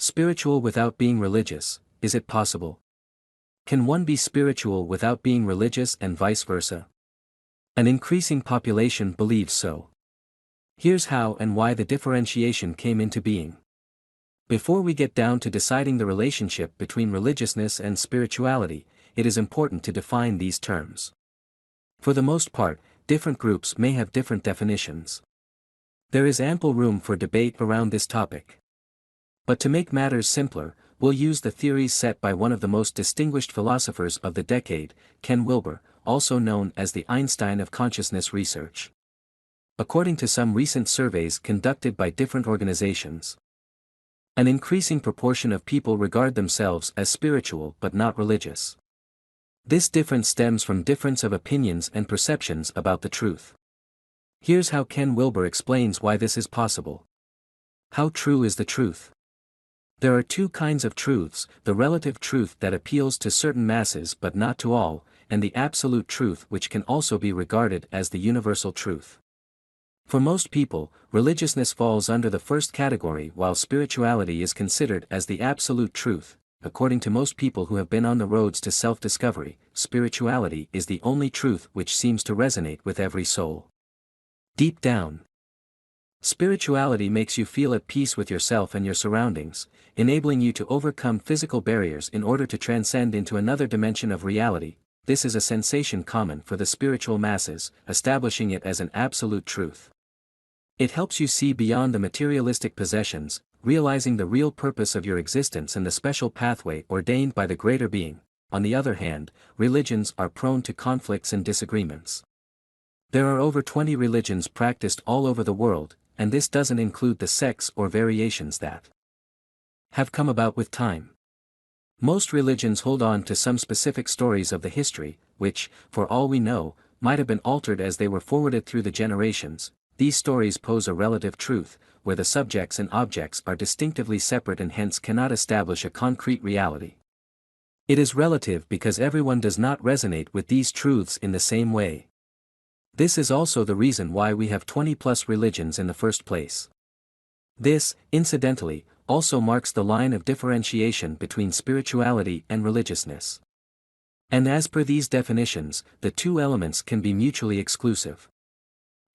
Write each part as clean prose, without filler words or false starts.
Spiritual without being religious, is it possible? Can one be spiritual without being religious and vice versa? An increasing population believes so. Here's how and why the differentiation came into being. Before we get down to deciding the relationship between religiousness and spirituality, it is important to define these terms. For the most part, different groups may have different definitions. There is ample room for debate around this topic. But to make matters simpler, we'll use the theories set by one of the most distinguished philosophers of the decade, Ken Wilber, also known as the Einstein of Consciousness Research. According to some recent surveys conducted by different organizations, an increasing proportion of people regard themselves as spiritual but not religious. This difference stems from difference of opinions and perceptions about the truth. Here's how Ken Wilber explains why this is possible. How true is the truth? There are two kinds of truths: the relative truth that appeals to certain masses but not to all, and the absolute truth which can also be regarded as the universal truth. For most people, religiousness falls under the first category while spirituality is considered as the absolute truth. According to most people who have been on the roads to self-discovery, spirituality is the only truth which seems to resonate with every soul. Deep down, spirituality makes you feel at peace with yourself and your surroundings, enabling you to overcome physical barriers in order to transcend into another dimension of reality. This is a sensation common for the spiritual masses, establishing it as an absolute truth. It helps you see beyond the materialistic possessions, realizing the real purpose of your existence and the special pathway ordained by the greater being. On the other hand, religions are prone to conflicts and disagreements. There are over 20 religions practiced all over the world, and this doesn't include the sects or variations that have come about with time. Most religions hold on to some specific stories of the history, which, for all we know, might have been altered as they were forwarded through the generations. These stories pose a relative truth, where the subjects and objects are distinctively separate and hence cannot establish a concrete reality. It is relative because everyone does not resonate with these truths in the same way. This is also the reason why we have 20+ religions in the first place. This, incidentally, also marks the line of differentiation between spirituality and religiousness. And as per these definitions, the two elements can be mutually exclusive.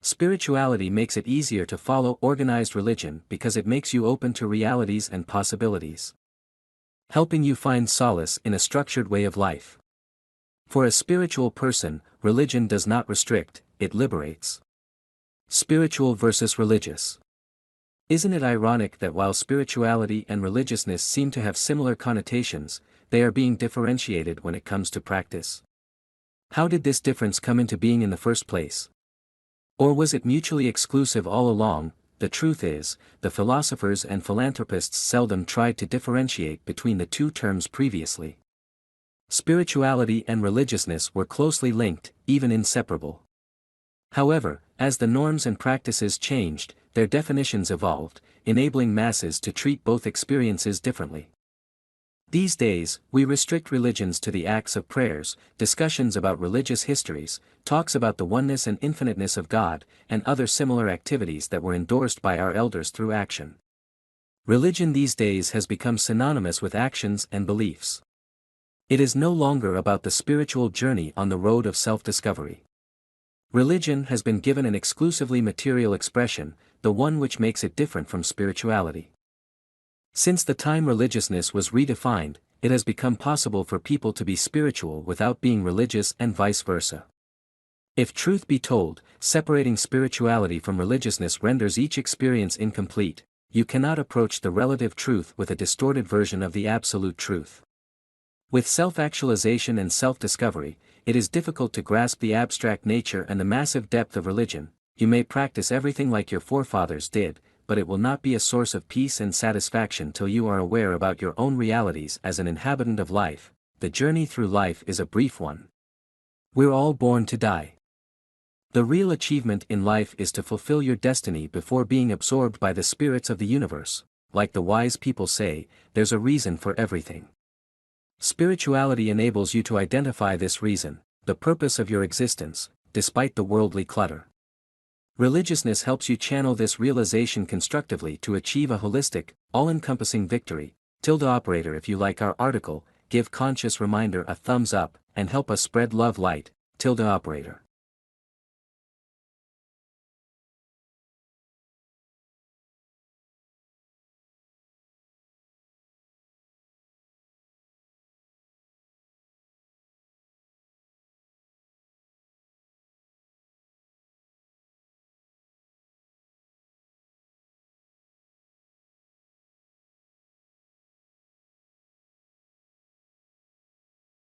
Spirituality makes it easier to follow organized religion because it makes you open to realities and possibilities, helping you find solace in a structured way of life. For a spiritual person, religion does not restrict, it liberates. Spiritual versus religious. Isn't it ironic that while spirituality and religiousness seem to have similar connotations, they are being differentiated when it comes to practice? How did this difference come into being in the first place? Or was it mutually exclusive all along? The truth is, the philosophers and philanthropists seldom tried to differentiate between the two terms previously. Spirituality and religiousness were closely linked, even inseparable. However, as the norms and practices changed, their definitions evolved, enabling masses to treat both experiences differently. These days, we restrict religions to the acts of prayers, discussions about religious histories, talks about the oneness and infiniteness of God, and other similar activities that were endorsed by our elders through action. Religion these days has become synonymous with actions and beliefs. It is no longer about the spiritual journey on the road of self-discovery. Religion has been given an exclusively material expression, the one which makes it different from spirituality. Since the time religiousness was redefined, it has become possible for people to be spiritual without being religious and vice versa. If truth be told, separating spirituality from religiousness renders each experience incomplete. You cannot approach the relative truth with a distorted version of the absolute truth. With self-actualization and self-discovery, it is difficult to grasp the abstract nature and the massive depth of religion. You may practice everything like your forefathers did, but it will not be a source of peace and satisfaction till you are aware about your own realities as an inhabitant of life. The journey through life is a brief one. We're all born to die. The real achievement in life is to fulfill your destiny before being absorbed by the spirits of the universe. Like the wise people say, there's a reason for everything. Spirituality enables you to identify this reason, the purpose of your existence, despite the worldly clutter. Religiousness helps you channel this realization constructively to achieve a holistic, all-encompassing victory. Tilde operator. If you like our article, give Conscious Reminder a thumbs up, and help us spread love light, tilde operator.